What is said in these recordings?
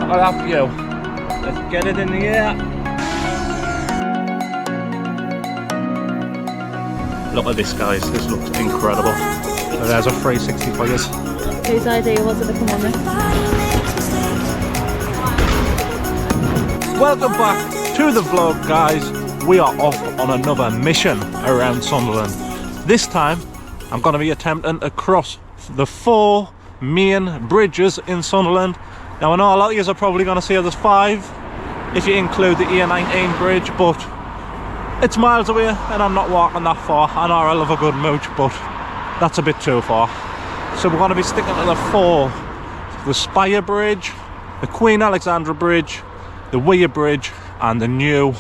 Look at that view. Let's get it in the air. Look at this, guys. This looks incredible. So there's a 360 for you. Whose idea was it to come on this? Welcome back to the vlog, guys. We are off on another mission around Sunderland. This time, I'm going to be attempting to cross the 4 main bridges in Sunderland. Now, I know a lot of you are probably going to say there's 5 if you include the A19 bridge, but it's miles away and I'm not walking that far. I know I love a good mooch, but that's a bit too far. So we're going to be sticking to the 4. The Spire Bridge, the Queen Alexandra Bridge, the Weir Bridge and the new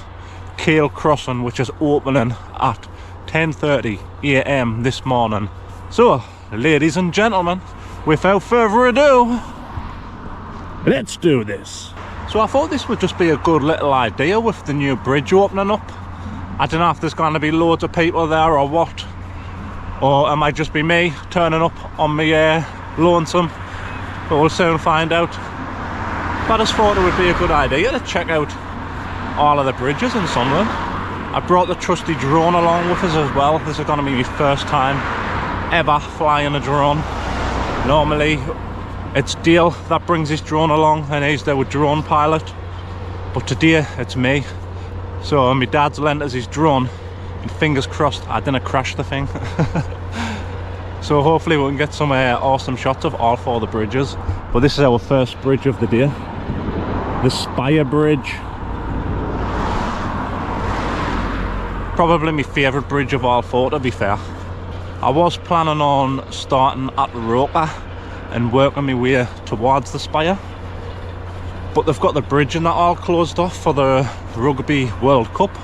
Keel Crossing, which is opening at 10:30 AM this morning. So, ladies and gentlemen, without further ado, let's do this. So I thought this would just be a good little idea with the new bridge opening up. I don't know if there's going to be loads of people there or what, or it might just be me turning up on my lonesome, but we'll soon find out. But I just thought it would be a good idea to check out all of the bridges in Sunderland. I brought the trusty drone along with us as well. This is going to be my first time ever flying a drone. Normally it's Dale that brings his drone along and he's there with drone pilot, but today it's me. So my dad's lent us his drone and fingers crossed I didn't crash the thing. So hopefully we can get some awesome shots of all 4 of the bridges. But this is our first bridge of the day, the Spire Bridge. Probably my favourite bridge of all 4, to be fair. I was planning on starting at Roker and working my way towards the Spire, but they've got the bridge and that all closed off for the Rugby World Cup.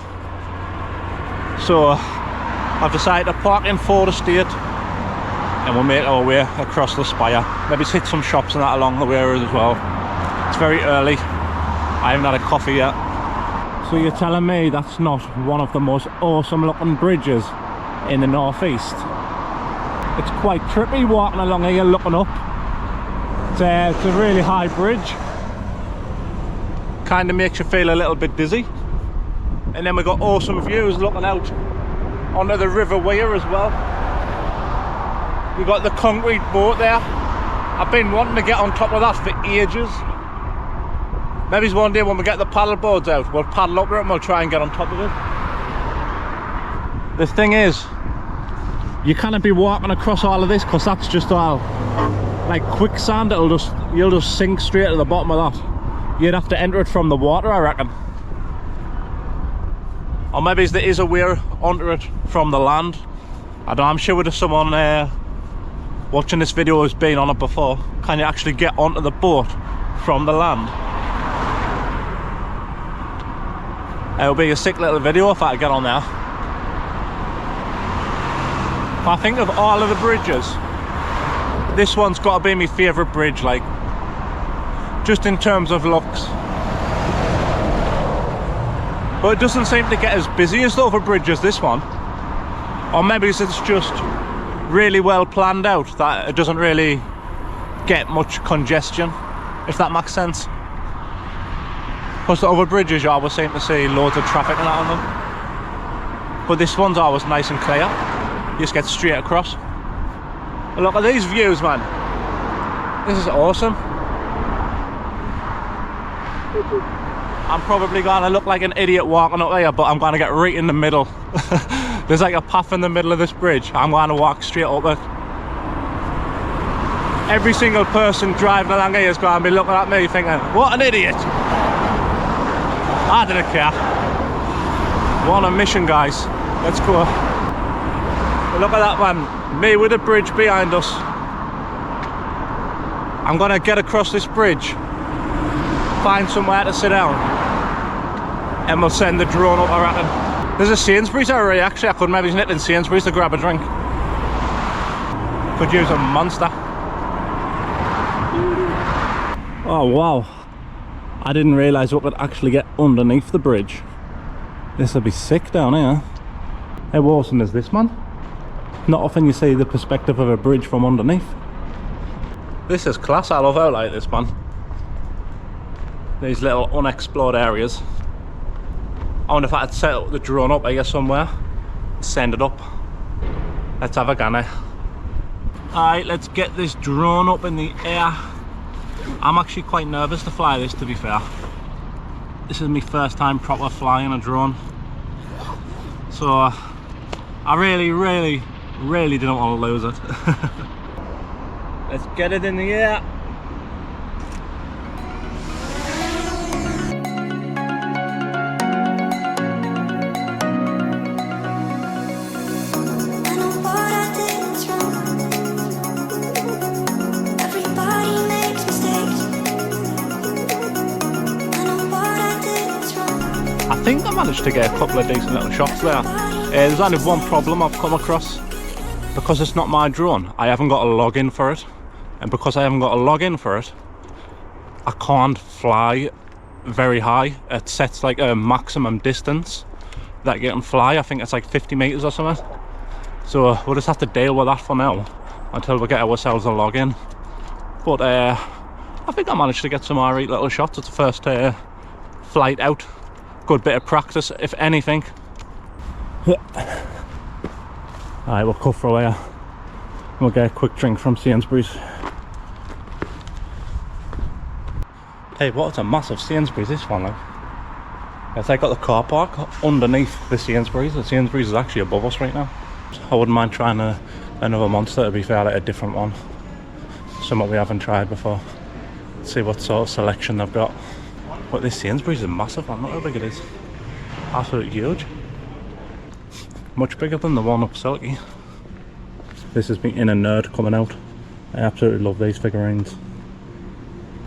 So I've decided to park in Ford Estate and we'll make our way across the Spire. Maybe hit some shops and that along the way as well. It's very early, I haven't had a coffee yet. So you're telling me that's not one of the most awesome looking bridges in the northeast? It's quite trippy walking along here looking up. It's a really high bridge. Kind of makes you feel a little bit dizzy. And then we've got awesome views looking out onto the River Weir as well. We've got the concrete boat there. I've been wanting to get on top of that for ages. Maybe one day when we get the paddle boards out, we'll paddle up it and we'll try and get on top of it. The thing is, you can't be walking across all of this because that's just all like quicksand. You'll just sink straight to the bottom of that. You'd have to enter it from the water, I reckon. Or maybe there is a way onto it from the land. I don't know, I'm sure there's someone watching this video who's been on it before. Can you actually get onto the boat from the land? It'll be a sick little video if I get on there. If I think of all of the bridges, this one's got to be my favourite bridge, like, just in terms of looks. But it doesn't seem to get as busy as the other bridges, this one. Or maybe it's just really well planned out that it doesn't really get much congestion, if that makes sense. Because the other bridges you always seem to see loads of traffic and that on them. But this one's always nice and clear. You just get straight across. And look at these views, man. This is awesome. I'm probably going to look like an idiot walking up there, but I'm going to get right in the middle. There's like a path in the middle of this bridge. I'm going to walk straight up it. Every single person driving along here is going to be looking at me thinking, what an idiot. I didn't care. We're on a mission, guys. Let's go. Look at that, man. Me with a bridge behind us. I'm gonna get across this bridge, find somewhere to sit down, and we'll send the drone up, I reckon. There's a Sainsbury's already, actually. I could maybe nip in Sainsbury's to grab a drink. Could use a Monster. Oh wow, I didn't realise we could actually get underneath the bridge. This would be sick down here. How awesome is this, man? Not often you see the perspective of a bridge from underneath. This is class. I love out like this, man. these little unexplored areas. I wonder if I could set the drone up here somewhere and send it up. Let's have a gander. Alright, let's get this drone up in the air. I'm actually quite nervous to fly this, to be fair. This is my first time proper flying a drone. So I really didn't want to lose it. Let's get it in the air. I think I managed to get a couple of decent little shots there. There's only one problem I've come across. Because it's not my drone, I haven't got a login for it. And because I haven't got a login for it, I can't fly very high. It sets like a maximum distance that you can fly. I think it's like 50 meters or something. So we'll just have to deal with that for now until we get ourselves a login. But I think I managed to get some alright little shots. It's the first flight out. Good bit of practice, if anything. Alright, we'll cut through here. We'll get a quick drink from Sainsbury's. Hey, what a massive Sainsbury's this one, like. It's like got the car park underneath the Sainsbury's. The Sainsbury's is actually above us right now. I wouldn't mind trying another Monster, to be fair, like a different one. Something we haven't tried before. Let's see what sort of selection they've got. But this Sainsbury's is a massive one, look how big it is. Absolutely huge. Much bigger than the one up Silky. This is me inner nerd coming out. I absolutely love these figurines.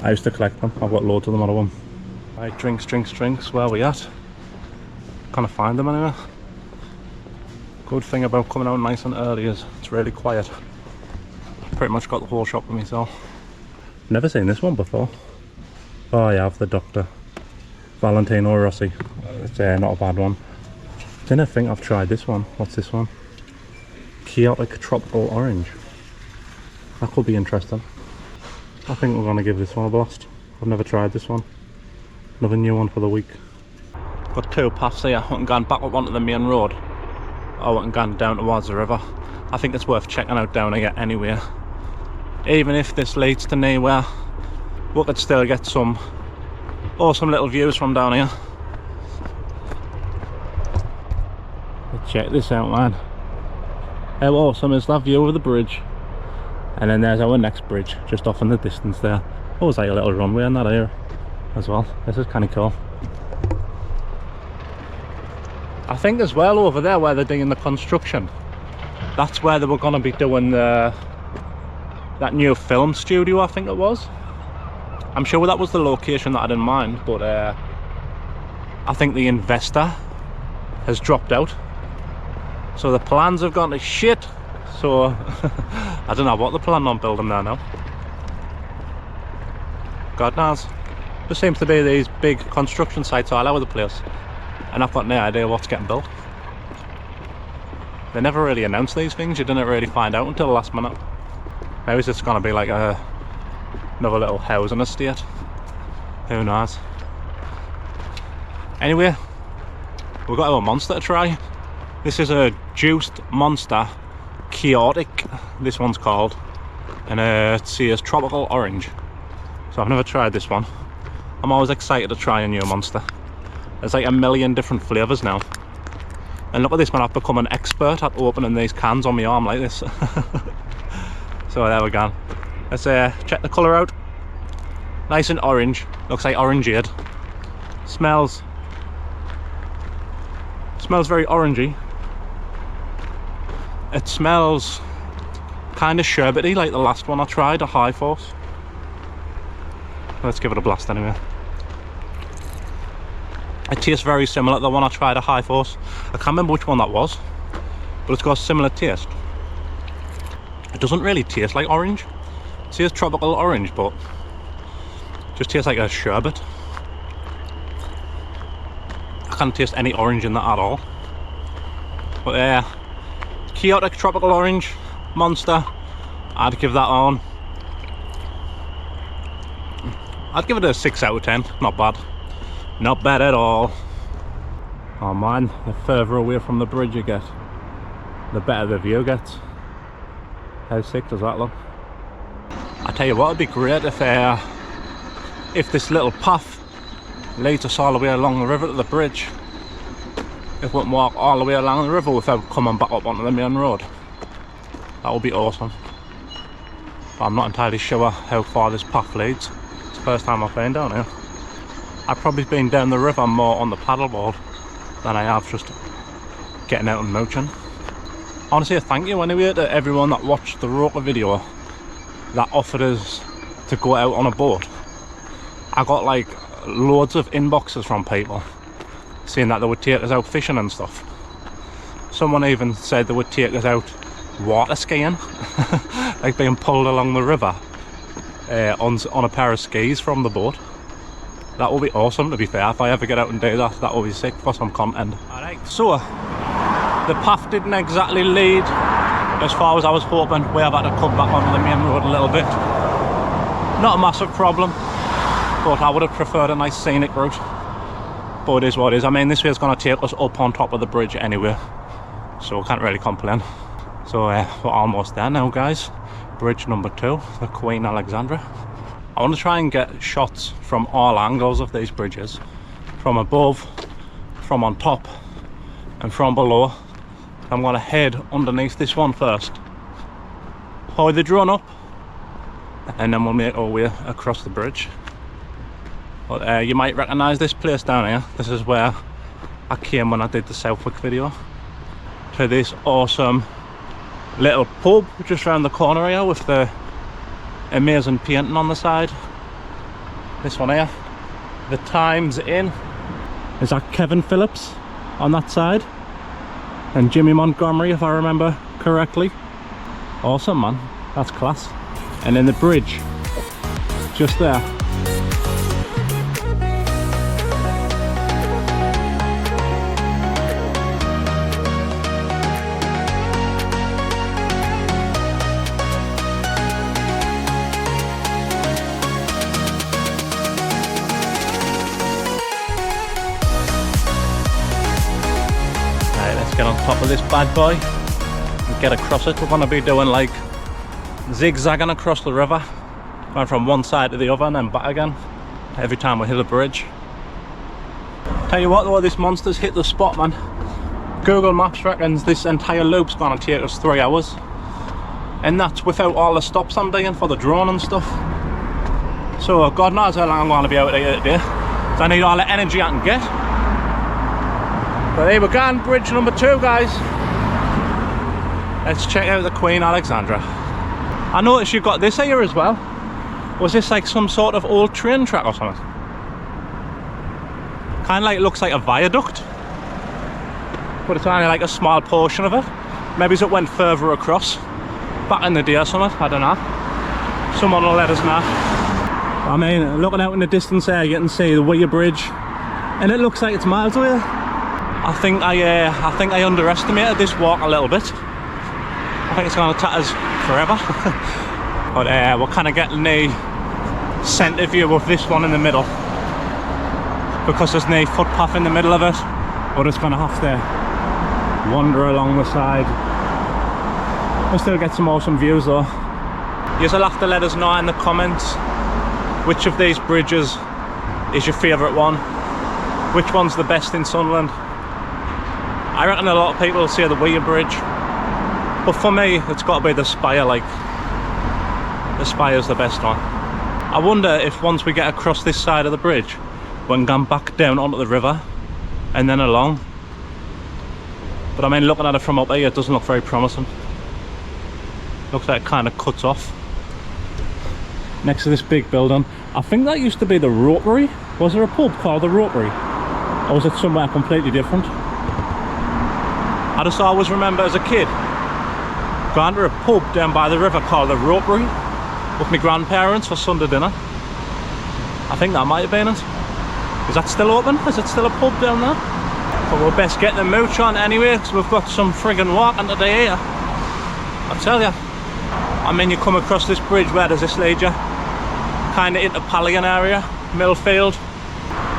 I used to collect them, I've got loads of them on a one. Right, drinks, where are we at? Can't find them anywhere. Good thing about coming out nice and early is it's really quiet. Pretty much got the whole shop for myself. Never seen this one before. Oh, I have the Doctor. Valentino Rossi. It's not a bad one. Didn't think I've tried this one. What's this one? Chaotic Tropical Orange. That could be interesting. I think we're going to give this one a blast. I've never tried this one. Another new one for the week. Got two paths here. I can go back up onto the main road. Or I can go down towards the river. I think it's worth checking out down here anyway. Even if this leads to nowhere, we could still get some awesome little views from down here. Let's check this out, man. How awesome is that view of the bridge? And then there's our next bridge just off in the distance there. Oh, there's like a little runway in that area as well. This is kind of cool. I think as well over there where they're doing the construction, that's where they were going to be doing that new film studio, I think it was. I'm sure that was the location that I had in mind, but I think the investor has dropped out. So the plans have gone to shit. So I don't know what they're planning on building there now. God knows. There seems to be these big construction sites all over the place, and I've got no idea what's getting built. They never really announce these things. You didn't really find out until the last minute. Maybe it's just going to be like another little housing estate. Who knows? Anyway, we've got our Monster to try. This is a juiced Monster Chaotic, this one's called, and it says Tropical Orange. So I've never tried this one. I'm always excited to try a new Monster. There's like a million different flavours now. And look at this, man, I've become an expert at opening these cans on my arm like this. So there we go. Let's check the colour out. Nice and orange, looks like orangeade. Smells very orangey. It smells kind of sherbety like the last one I tried, a High Force. Let's give it a blast anyway. It tastes very similar to the one I tried, a High Force. I can't remember which one that was, but it's got a similar taste. It doesn't really taste like orange. It tastes tropical orange, but it just tastes like a sherbet. I can't taste any orange in that at all. But yeah, Chaotic Tropical Orange Monster, I'd give that on I'd give it a 6 out of 10. Not bad. Not bad at all. Oh man, the further away from the bridge you get, the better the view gets. How sick does that look? I tell you what, it'd be great if this little path leads us all the way along the river to the bridge. If we can walk all the way along the river without coming back up onto the main road. That would be awesome. But I'm not entirely sure how far this path leads. It's the first time I've been down here. I've probably been down the river more on the paddleboard than I have just getting out and mooching. I want to say a thank you anyway to everyone that watched the Roker video that offered us to go out on a boat. I got like loads of inboxes from people saying that they would take us out fishing and stuff. Someone even said they would take us out water skiing, like being pulled along the river on a pair of skis from the boat. That will be awesome, to be fair. If I ever get out and do that, that will be sick for some content. Alright, so the path didn't exactly lead as far as I was hoping. We have had to cut back onto the main road a little bit. Not a massive problem, but I would have preferred a nice scenic route. But it is what it is. I mean, this way is going to take us up on top of the bridge anyway, so I can't really complain. So we're almost there now, guys. Bridge number 2, the Queen Alexandra. I want to try and get shots from all angles of these bridges, from above, from on top, and from below. I'm going to head underneath this one first, hold the drone up, and then we'll make our way across the bridge. But you might recognise this place down here. This is where I came when I did the Southwick video, to this awesome little pub just around the corner here with the amazing painting on the side. This one here, the Times Inn. Is that Kevin Phillips on that side? And Jimmy Montgomery, if I remember correctly. Awesome, man. That's class. And then the bridge, just there. Get on top of this bad boy and get across it. We're going to be doing like zigzagging across the river, going from one side to the other and then back again every time we hit a bridge. Tell you what though, this monster's hit the spot, man. Google Maps reckons this entire loop's going to take us 3 hours, and that's without all the stops I'm doing for the drone and stuff. So God knows how long I'm going to be out here today, so I need all the energy I can get. But there we go, on bridge number 2, guys. Let's check out the Queen Alexandra. I noticed you got this here as well. Was this like some sort of old train track or something? Kind of like, looks like a viaduct, but it's only like a small portion of it. Maybe it went further across back in the day or something, I don't know. Someone will let us know. I mean, looking out in the distance there, you can see the Weir Bridge, and it looks like it's miles away. I think I underestimated this walk a little bit. I think it's going to take us forever. But we're kind of getting the centre view of this one in the middle, because there's no footpath in the middle of it. We're just going to have to wander along the side. We'll still get some awesome views though. You'll have to let us know in the comments which of these bridges is your favourite one, which one's the best in Sunderland. I reckon a lot of people say the Weir Bridge, but for me it's got to be the Spire. Like, the Spire's the best one. I wonder if once we get across this side of the bridge we can go back down onto the river and then along. But I mean, looking at it from up here, it doesn't look very promising. Looks like it kind of cuts off next to this big building. I think that used to be the Rotary. Was there a pub called the Rotary, or was it somewhere completely different? I just always remember as a kid going to a pub down by the river called the Rotary with my grandparents for Sunday dinner. I think that might have been it. Is that still open? Is it still a pub down there? But we'll best get the mooch on anyway, because we've got some friggin' walking today here. I tell you. I mean, you come across this bridge, where does this lead you? kind of into Pallion area, Millfield.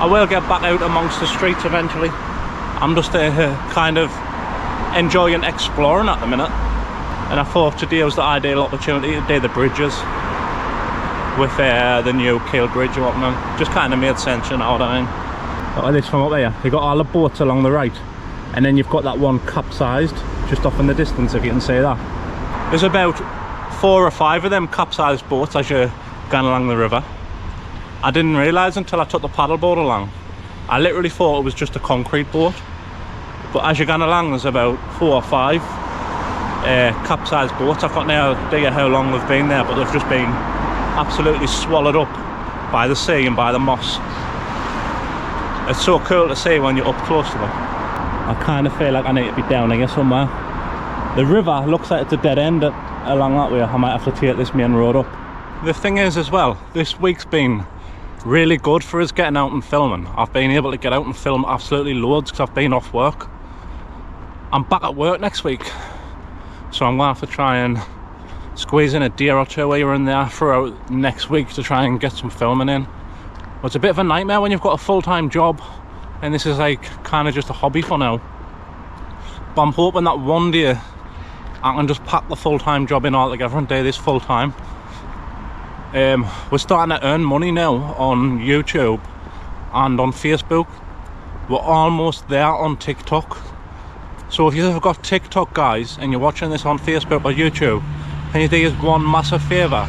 I will get back out amongst the streets eventually. I'm just kind of enjoying exploring at the minute, and I thought today was the ideal opportunity to do the bridges with the new Keel Bridge opening. Just kind of made sense, you know what I mean? Look at this from up there. You've got all the boats along the right, and then you've got that one capsized just off in the distance, if you can see that. There's about 4 or 5 of them capsized boats as you're going along the river. I didn't realise until I took the paddleboard along. I literally thought it was just a concrete boat, but as you're going along there's about 4 or 5 capsized boats. I've got no idea how long they've been there, but they've just been absolutely swallowed up by the sea and by the moss. It's so cool to see when you're up close to them. I kind of feel like I need to be down here somewhere. The river looks like it's a dead end along that way. I might have to take this main road up. The thing is as well, this week's been really good for us getting out and filming. I've been able to get out and film absolutely loads because I've been off work. I'm back at work next week, so I'm going to have to try and squeeze in a day or 2 here and there throughout next week to try and get some filming in. Well, it's a bit of a nightmare when you've got a full-time job and this is like kind of just a hobby for now. But I'm hoping that one day I can just pack the full-time job in all together and do this full-time. We're starting to earn money now on YouTube and on Facebook. We're almost there on TikTok. So if you've got TikTok, guys, and you're watching this on Facebook or YouTube, can you do us one massive favour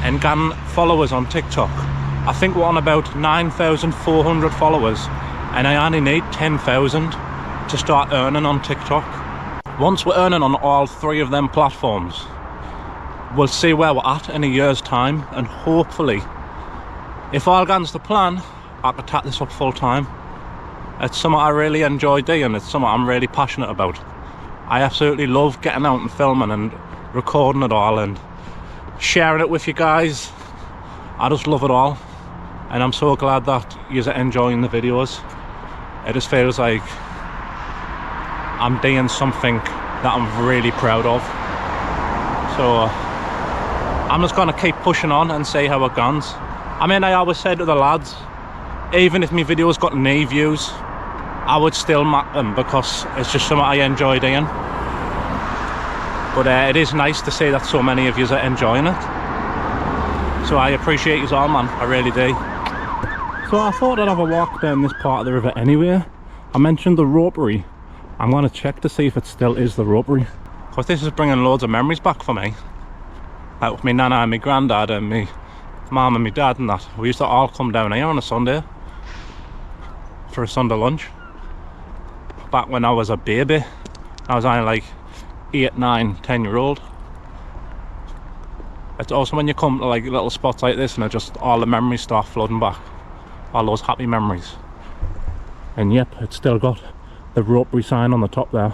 and get followers on TikTok? I think we're on about 9,400 followers and I only need 10,000 to start earning on TikTok. Once we're earning on all 3 of them platforms, we'll see where we're at in a year's time, and hopefully, if all goes to plan, I can take this up full time. It's something I really enjoy doing. It's something I'm really passionate about. I absolutely love getting out and filming and recording it all and sharing it with you guys. I just love it all, and I'm so glad that you're enjoying the videos. It just feels like I'm doing something that I'm really proud of. So I'm just going to keep pushing on and see how it goes. I mean, I always said to the lads, even if my videos got no views, I would still make them because it's just something I enjoy doing. But it is nice to see that so many of you are enjoying it. So I appreciate you all, man. I really do. So I thought I'd have a walk down this part of the river anyway. I mentioned the ropery. I'm going to check to see if it still is the ropery, because this is bringing loads of memories back for me. Like with me nana and my granddad and me mum and my dad and that. We used to all come down here on a Sunday for a Sunday lunch. Back when I was a baby. I was only like 8, 9, 10-year-old. It's also when you come to like little spots like this and it just all the memories start flooding back. All those happy memories. And yep, it's still got the ropery sign on the top there.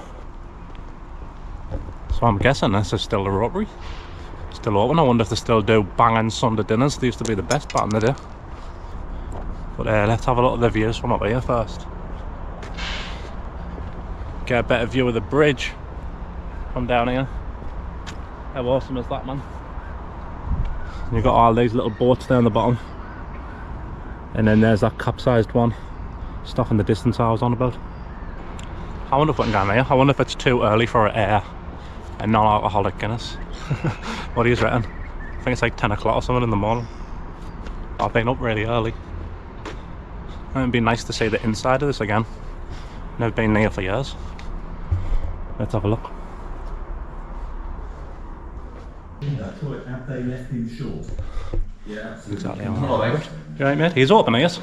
So I'm guessing this is still the ropery. Still open. I wonder if they still do banging Sunday dinners. They used to be the best back in the day. But let's have a look at the views from up here first. Get a better view of the bridge from down here. How awesome is that, man? And you've got all these little boats down the bottom. And then there's that capsized one. Stuff in the distance I was on about. I wonder if we can go in here. I wonder if it's too early for a non-alcoholic Guinness. What do you reckon? I think it's like 10 o'clock or something in the morning. I've been up really early. It'd be nice to see the inside of this again. Never been near for years. Let's have a look. Exactly how I it. You right, mate? He's open, yes.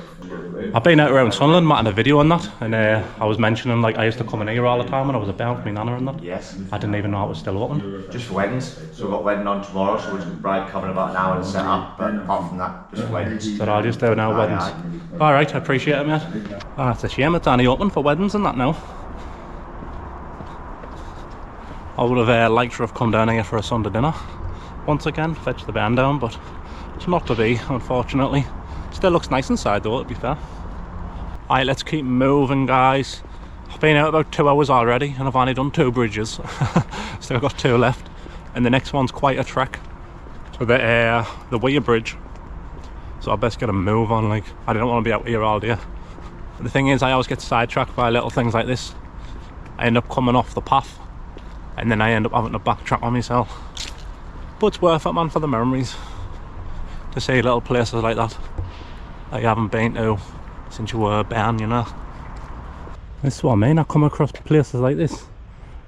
I've been out around Sunderland making a video on that, and I was mentioning like I used to come in here all the time when I was about with my nana and that. Yes. I didn't even know it was still open. Just for weddings. So we've got wedding on tomorrow, so we're bride coming about an hour and set up, but apart from that, just weddings. So I'll just do now weddings. Alright, I appreciate it, mate. Oh, it's a shame it's only open for weddings and that now. I would have liked to have come down here for a Sunday dinner once again, fetch the band down, but it's not to be, unfortunately. Still looks nice inside though, to be fair. Alright, let's keep moving, guys. I've been out about 2 hours already and I've only done 2 bridges. Still got 2 left, and the next one's quite a trek. So the Weir Bridge. so I best get a move on. Like, I don't want to be out here all day. But the thing is, I always get sidetracked by little things like this. I end up coming off the path, and then I end up having to backtrack on myself. But it's worth it, man, for the memories, to see little places like that you haven't been to since you were born, you know. This is what I mean. I come across places like this.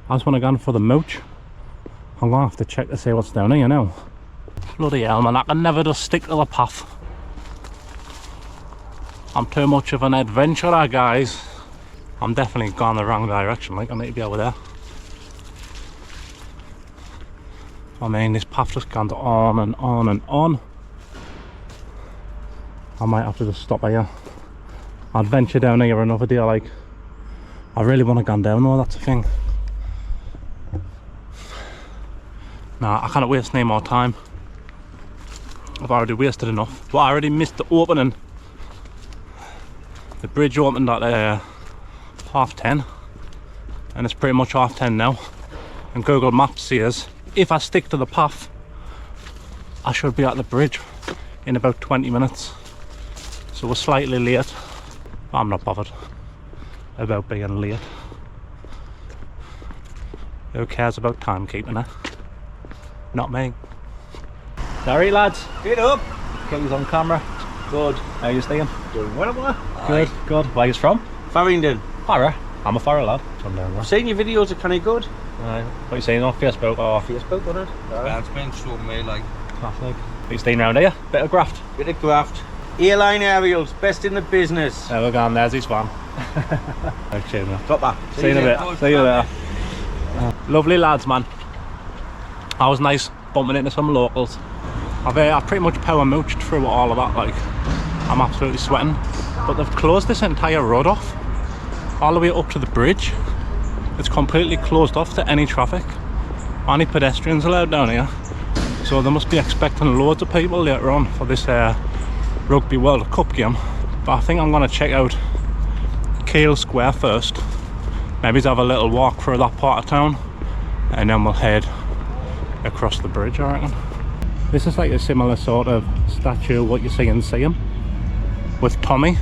I just want to go for the mooch. I'm gonna have to check to see what's down here now. Bloody hell, man, I can never just stick to the path. I'm too much of an adventurer, guys. I'm definitely gone the wrong direction. Like, I need to be over there. I mean, this path just goes on and on and on. I might have to just stop here. I'd venture down here another day. Like, I really want to go down though, that's the thing. Nah, I can't waste any more time. I've already wasted enough. But I already missed the opening. The bridge opened at 10:30, and it's pretty much 10:30 now. And Google Maps says if I stick to the path, I should be at the bridge in about 20 minutes. So we're slightly late. But I'm not bothered about being late. Who cares about timekeeping, eh? Not me. Sorry, lads. Get up. Got you on camera. Good. How you staying? Doing well, boy. Good, good. Where you from? Farringdon. Farrer. I'm a Farrer lad. From down there. I've seen your videos are kind of good. Right. What you saying on Facebook or Facebook, wasn't it? Yeah, it's been showing me like Classic? Are you staying round here? Bit of graft. Bit of graft. Airline aerials, best in the business. There we go, and there's his van. Okay, man. Got that. See you in a bit. See you later. Lovely lads, man. That was nice bumping into some locals. I've pretty much power mooched through all of that. Like, I'm absolutely sweating. But they've closed this entire road off, all the way up to the bridge. It's completely closed off to any traffic. Only pedestrians allowed down here. So they must be expecting loads of people later on for this Rugby World Cup game. But I think I'm going to check out Keel Square first. Maybe have a little walk through that part of town, and then we'll head across the bridge, I reckon. This is like a similar sort of statue what you see in Seaham, with Tommy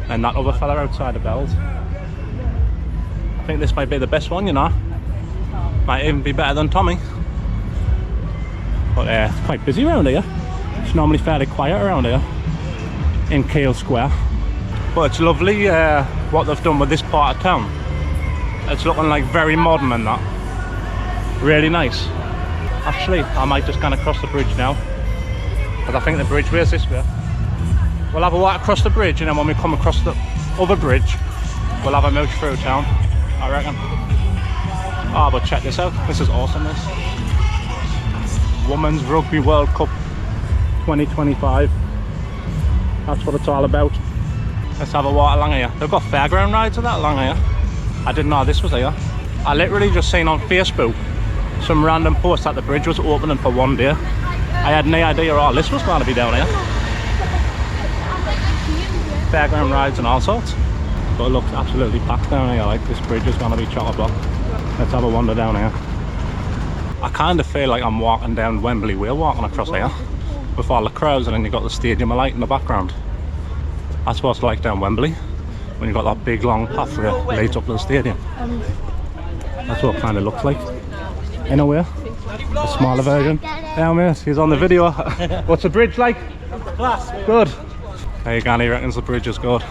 and that other fella outside the bells. I think this might be the best one, you know. Might even be better than Tommy. But it's quite busy around here. It's normally fairly quiet around here in Keel Square. But it's lovely what they've done with this part of town. It's looking like very modern and that. Really nice. Actually, I might just kind of cross the bridge now, because I think the bridge is this way. We'll have a walk across the bridge, and then when we come across the other bridge, we'll have a mooch through town, I reckon. Oh, but check this out. This is awesome, this. Women's Rugby World Cup 2025. That's what it's all about. Let's have a walk along here. They've got fairground rides of that along here. I didn't know this was here. I literally just seen on Facebook some random post that the bridge was opening for one day. I had no idea all this was going to be down here. Fairground rides and all sorts. But it looks absolutely packed down here. Like, this bridge is going to be chock-a-block. Let's have a wander down here. I kind of feel like I'm walking down Wembley Wheel, walking across here with all the crowds, and then you've got the Stadium of Light in the background. That's what it's like down Wembley, when you've got that big long path that leads up to the stadium. That's what it kind of looks like. In a way, a smaller version. Yeah, mate, he's on the video. What's the bridge like? Class. Good. There you go, he reckons the bridge is good.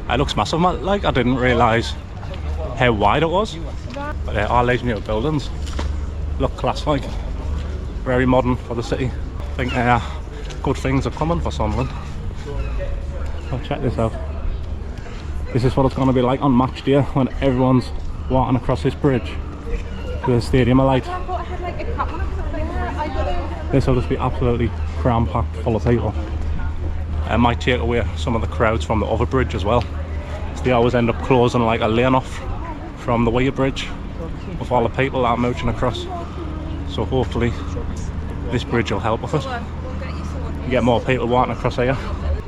It looks massive, like, I didn't realise how wide it was. But all these new buildings look class, like. Very modern for the city. I think good things are coming for Sunderland. Oh, check this out. This is what it's going to be like on match day when everyone's walking across this bridge to the Stadium of Light. This will just be absolutely cram-packed full of people. It might take away some of the crowds from the other bridge as well. So they always end up closing like a lane off from the Weir Bridge with all the people that are mooching across. So hopefully this bridge will help with it. You get more people walking across here.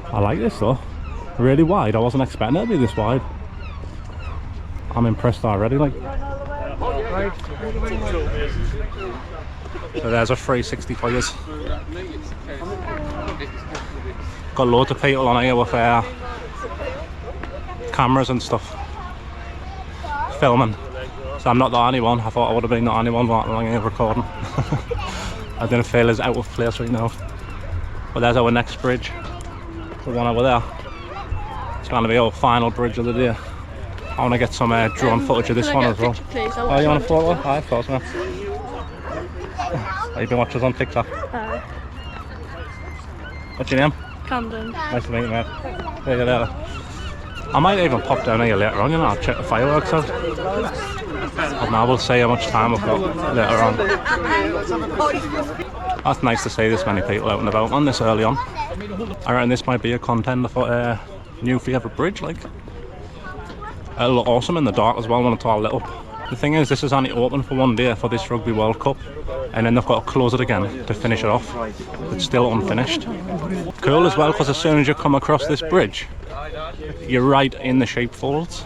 I like this though. Really wide. I wasn't expecting it to be this wide. I'm impressed already, like. So there's a 360 for you. Got loads of people on here with cameras and stuff filming. So I'm not the only one. I thought I would have been the only one along here recording. I didn't feel as out of place right now. But there's our next bridge. The one over there. It's going to be our final bridge of the day. I want to get some drone footage of this one as well. Picture, Oh, you want a photo? Aye, of course, man. You've been watching us on TikTok. What's your name? Camden. Nice to meet you, mate. See you later. I might even pop down here later on, you know, I'll check the fireworks out. And I will see how much time I've got later on. That's nice to see this many people out and about on this early on. I reckon this might be a contender for a new favourite bridge, like. It'll look awesome in the dark as well when it's all lit up. The thing is, this is only open for one day for this Rugby World Cup, and then they've got to close it again to finish it off. It's still unfinished. Cool as well, because as soon as you come across this bridge, you're right in the sheepfolds.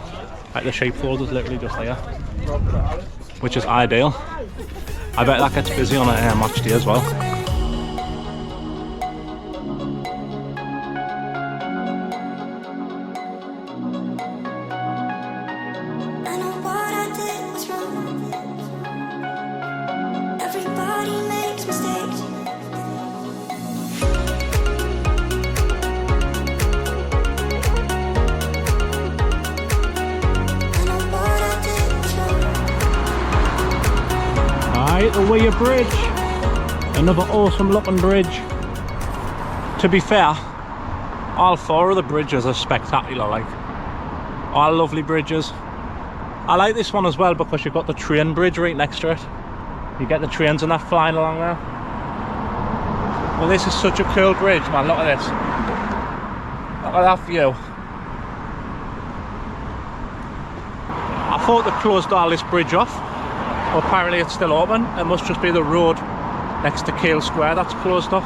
Like the sheepfolds is literally just there, which is ideal. I bet that gets busy on a match day as well. The Weir Bridge, another awesome looking bridge. To be fair, all four of the bridges are spectacular, like, all lovely bridges. I like this one as well because you've got the train bridge right next to it. You get the trains and that flying along there. Well, this is such a cool bridge, man. Look at this. Look at that view. I thought they closed all this bridge off. Well, apparently it's still open. It must just be the road next to Keel Square that's closed off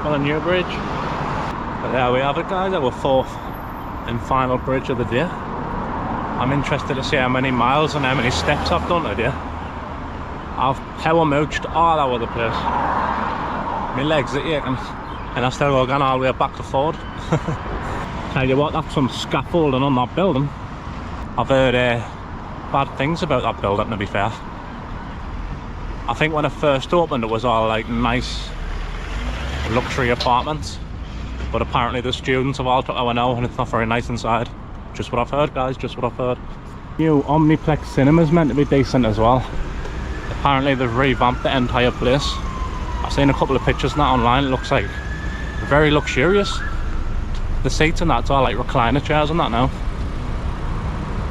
on a new bridge. But there we have it, guys, our fourth and final bridge of the day. I'm interested to see how many miles and how many steps I've done today. I've power mooched all over the place. My legs are aching, and I still going all the way back to Ford. Tell you what, that's some scaffolding on that building. I've heard bad things about that building, to be fair. I think when it first opened it was all like nice luxury apartments, but apparently the students have all took over now and it's not very nice inside. Just what I've heard, guys, just what I've heard. New Omniplex cinema's meant to be decent as well. Apparently they've revamped the entire place. I've seen a couple of pictures now online. It looks like very luxurious. The seats and that's all like recliner chairs and that now.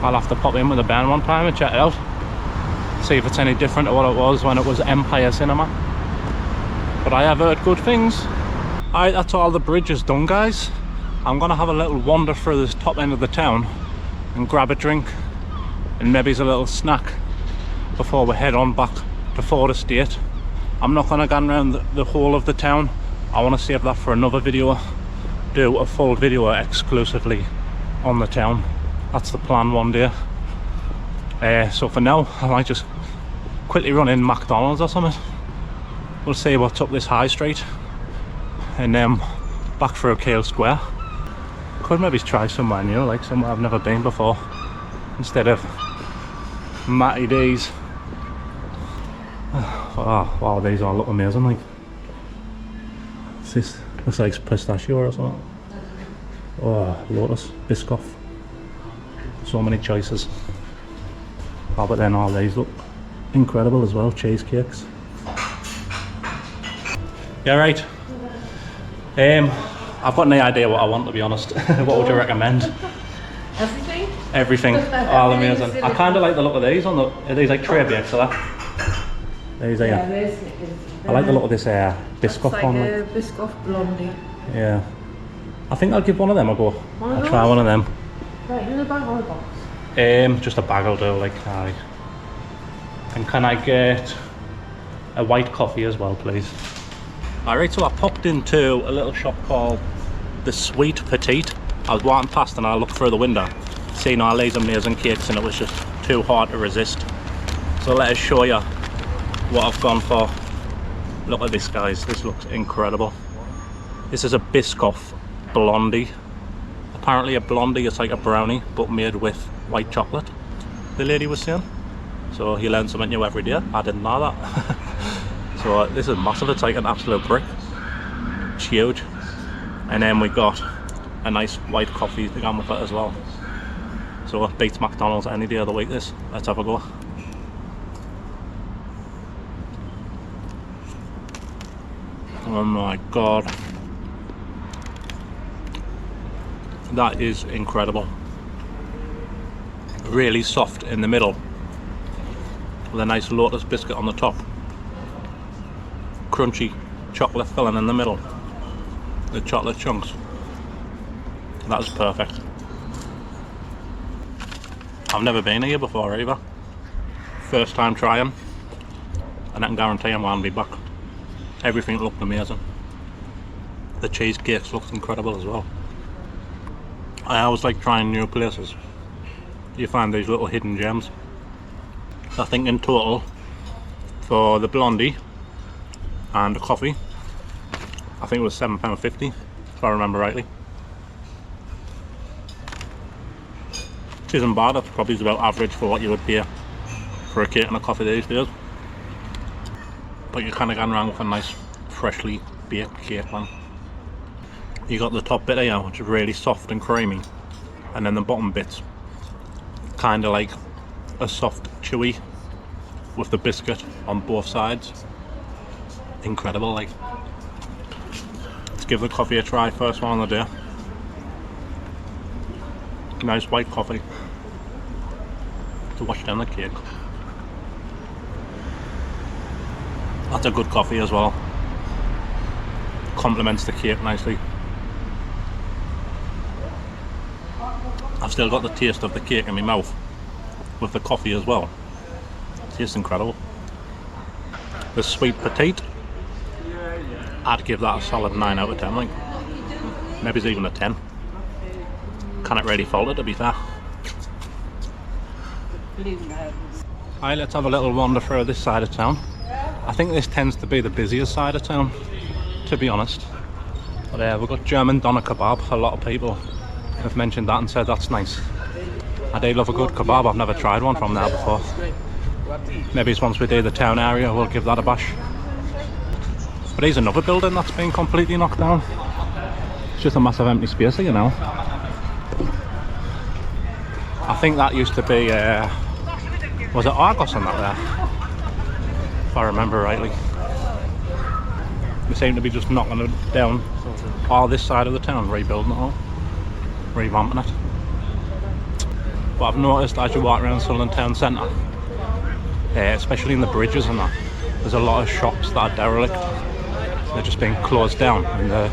I'll have to pop in with a band one time and check it out. See if it's any different to what it was when it was Empire Cinema. But I have heard good things. Alright, that's all the bridges done, guys. I'm gonna have a little wander through this top end of the town and grab a drink and maybe a little snack before we head on back to Ford Estate. I'm not gonna go around the whole of the town. I want to save that for another video. Do a full video exclusively on the town. That's the plan one day. So for now, I might just quickly run in McDonald's or something. We'll see what's up this high street, and then back through Keel Square. Could maybe try somewhere new, like somewhere I've never been before, instead of Matty D's. Oh wow, these all look amazing. Like, this looks like pistachio or something. Oh, Lotus, Biscoff. So many choices. Oh, but then all these look incredible as well, cheesecakes. Yeah, right. I've got no idea what I want, to be honest. What would you recommend? Everything? Everything. All amazing. I kind of like the look of these. Are these like tray bakes, are they? These are. Yeah, I like the look of this Biscoff like one. A Biscoff blondie. Yeah. I think I'll give one of them a go. I'll try one of them. Right, in the bag or the box? Just a bag will do, like, aye. And can I get a white coffee as well, please? Alright, so I popped into a little shop called the Sweet Petite. I was walking past and I looked through the window, seeing all these amazing cakes, and it was just too hard to resist. So let us show you what I've gone for. Look at this, guys, this looks incredible. This is a Biscoff blondie. Apparently a blondie is like a brownie but made with white chocolate, the lady was saying. So you learn something new every day. I didn't know that. So this is massive, it's like an absolute brick. It's huge. And then we got a nice white coffee to go with it as well. So it beats McDonald's any day of the week this. Let's have a go. Oh my god. That is incredible. Really soft in the middle with a nice lotus biscuit on the top. Crunchy chocolate filling in the middle. The chocolate chunks. That is perfect. I've never been here before either. First time trying, and I can guarantee I'm going to be back. Everything looked amazing. The cheesecakes looked incredible as well. I always like trying new places. You find these little hidden gems. I think in total for the blondie and the coffee, I think it was £7.50 if I remember rightly. Which isn't bad, that's probably about average for what you would pay for a cake and a coffee these days. But you're kind of going around with a nice freshly baked cake one. You got the top bit here which is really soft and creamy, and then the bottom bits kind of like a soft chewy with the biscuit on both sides. Incredible, like. Let's give the coffee a try, first one of the day. Nice white coffee to wash down the cake. That's a good coffee as well. Complements the cake nicely. I've still got the taste of the cake in my mouth with the coffee as well. It tastes incredible. The sweet petite, I'd give that a solid 9 out of 10, like. Maybe it's even a 10. Can't really fault it, to be fair. Alright, let's have a little wander through this side of town. I think this tends to be the busiest side of town, to be honest. But we've got German doner kebab. A lot of people have mentioned that and said that's nice. I do love a good kebab. I've never tried one from there before. Maybe it's once we do the town area we'll give that a bash. But here's another building that's been completely knocked down. It's just a massive empty space here, you know. I think that used to be, was it Argos on that there? If I remember rightly. We seem to be just knocking it down all this side of the town, rebuilding it all, revamping it. But I've noticed as you walk around Sunderland town centre, especially in the bridges and that, there's a lot of shops that are derelict. They're just being closed down and they're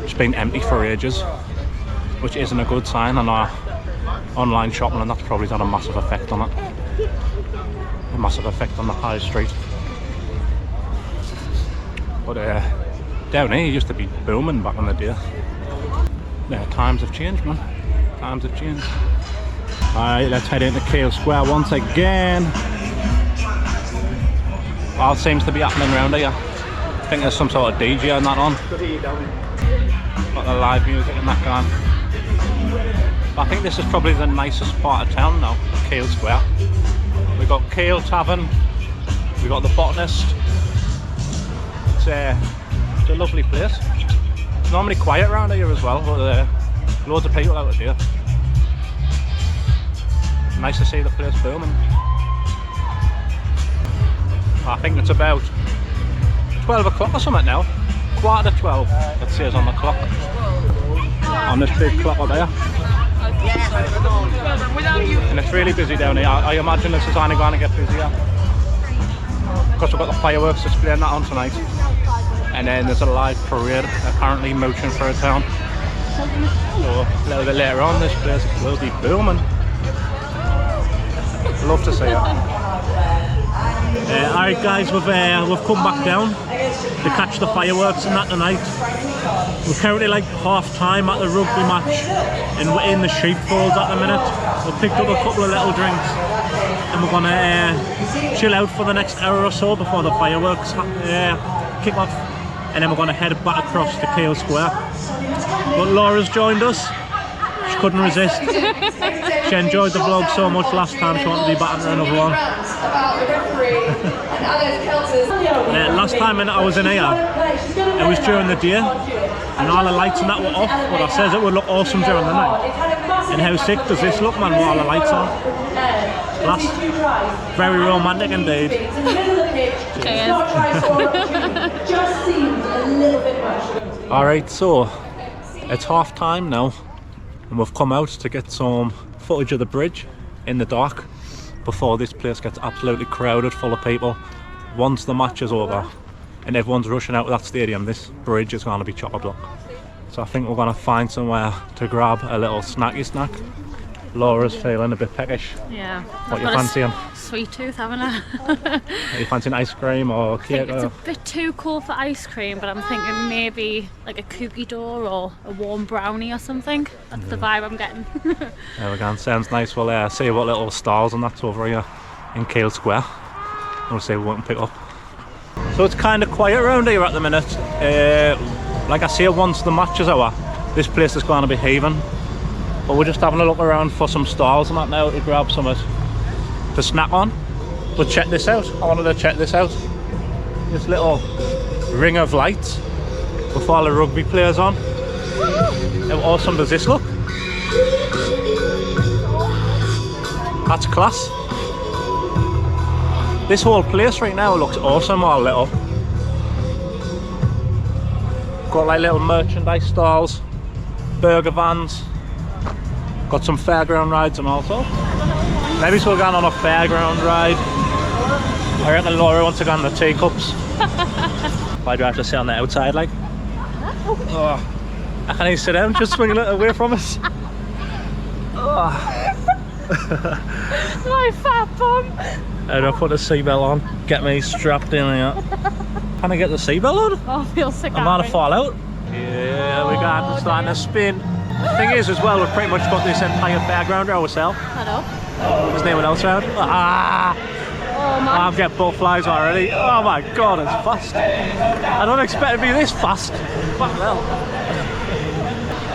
just been empty for ages, which isn't a good sign. And our online shopping, and that's probably done a massive effect on it. A massive effect on the high street. But down here used to be booming back in the day. Yeah, times have changed, man. Times have changed. Alright, let's head into Keel Square once again. All seems to be happening around here. I think there's some sort of DJ and that on. Got the live music and that going. I think this is probably the nicest part of town now, Keel Square. We've got Keel Tavern, we've got the Botanist. It's a lovely place. It's normally quiet around here as well, but loads of people out here. Nice to see the place booming. I think it's about 12 o'clock or something now. Quarter to 12, it says on the clock. On this big clock up there. And it's really busy down here. I imagine this is only going to get busier. Because we've got the fireworks displaying that on tonight. And then there's a live parade apparently mooching through town. So a little bit later on this place will be booming. Love to see it. Alright guys, we've come back down to catch the fireworks and that tonight. We're currently like half time at the rugby match in the sheepfolds at the minute. We've picked up a couple of little drinks and we're gonna chill out for the next hour or so before the fireworks kick off. and then we're going to head back across to Keel Square. But Laura's joined us. She couldn't resist. She enjoyed the vlog so much last time she wanted to be back for another one. Last time I was in here, it was during the day and all the lights and that were off, but I says it would look awesome during the night. And how sick does this look, man, with all the lights on? Class. Very romantic indeed. Alright, so it's half time now and we've come out to get some footage of the bridge in the dark before this place gets absolutely crowded full of people. Once the match is over and everyone's rushing out of that stadium, this bridge is going to be chock-a-block. So I think we're going to find somewhere to grab a little snacky snack. Laura's feeling a bit peckish. Yeah. What you fancying? Sweet tooth, haven't I? Are you fancying ice cream or cake? It's a bit too cool for ice cream, but I'm thinking maybe like a cookie dough or a warm brownie or something. That's the vibe I'm getting. There we go, sounds nice. We'll see what little stalls and that's over here in Keel Square. We'll see what we can pick up. So it's kind of quiet around here at the minute. Like I say, once the match is over, this place is going to be heaving. But we're just having a look around for some stalls and that now to grab something to snack on. But check this out. I wanted to check this out. This little ring of lights with all the rugby players on. How awesome does this look? That's class. This whole place right now looks awesome, all lit up. Got like little merchandise stalls, burger vans. Got some fairground rides and also. Maybe we're going on a fairground ride. I reckon Laura wants to go on the teacups. Why do I have to sit on the outside like? Oh, how can he sit down? Just swing a little away from us. Oh. My fat bum. How do I put the seatbelt on? Get me strapped in here. Can I get the seatbelt on? Oh, I feel sick. I'm going to fall out. Yeah, we got starting to spin. The thing is as well, we've pretty much got this entire fairground ourselves. I know. There's no one else around. Ah! Oh man. I'm getting butterflies already. Oh my god, it's fast. I don't expect it to be this fast. Fuck hell.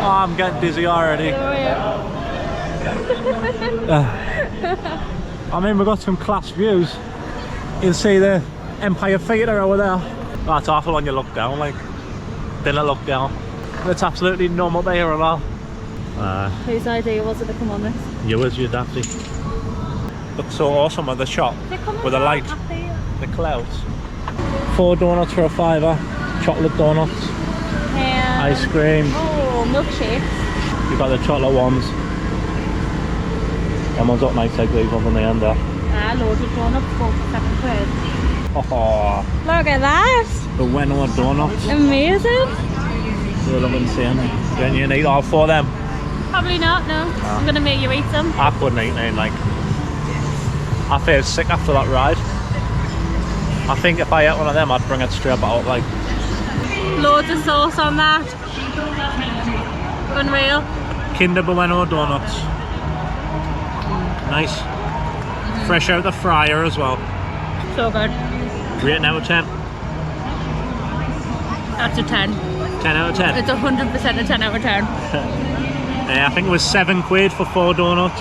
Oh, I'm getting dizzy already. I mean, we've got some class views. You'll see the Empire Theatre over there. Oh, it's awful when you look down, like, didn't look down. It's absolutely normal up here at all. Whose idea was it to come on this? Yours, you dafty. Looks so awesome with the shop, with the light, the clouds. 4 donuts for a £5, chocolate donuts, ice cream. Oh, milkshakes. You've got the chocolate ones. Them ones up nice like these ones on the end there. Loads of donuts, 4 for £7. Oh, Look at that! the Wenor donuts. Amazing! They look insane. Don't you need all 4 of them? Probably not, no. I'm gonna make you eat some. I couldn't eat any, like. I feel sick after that ride. I think if I ate one of them, I'd bring it straight back up, like. Loads of sauce on that. Unreal. Kinder Bueno donuts. Nice. Fresh out the fryer as well. So good. Rating out of 10. That's a 10. 10 out of 10. It's 100% a 10 out of 10. I think it was £7 for 4 donuts.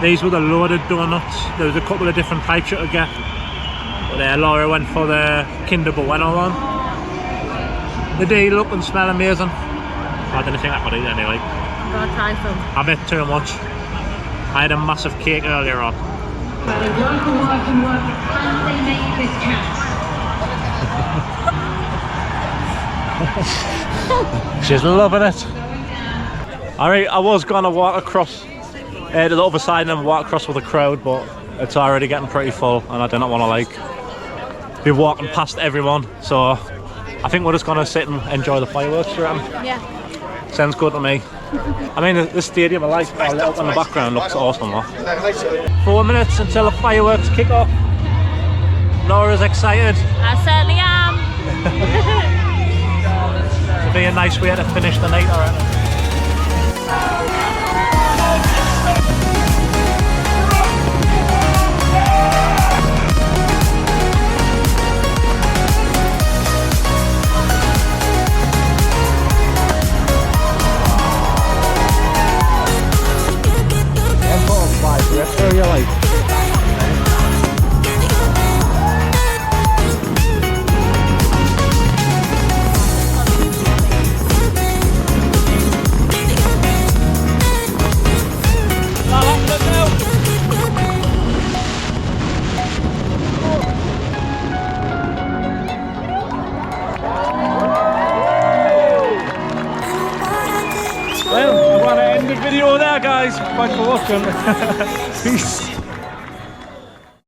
These were the loaded donuts. There was a couple of different types you could get. But Laura went for the Kinder Bueno one. They do look and smell amazing. I didn't think I could eat anyway. I'm gonna try some. I bet too much. I had a massive cake earlier on. She's loving it. Alright, I was gonna walk across to the other side and then walk across with the crowd, but it's already getting pretty full and I didn't want to like be walking past everyone, so I think we're just gonna sit and enjoy the fireworks. Yeah. Sounds good to me. I mean, this stadium, I like all lit up in the background, looks awesome. Though. 4 minutes until the fireworks kick off. Laura's excited. I certainly am. It'll be a nice way to finish the night already. End the video there, guys. Thanks for watching. Peace.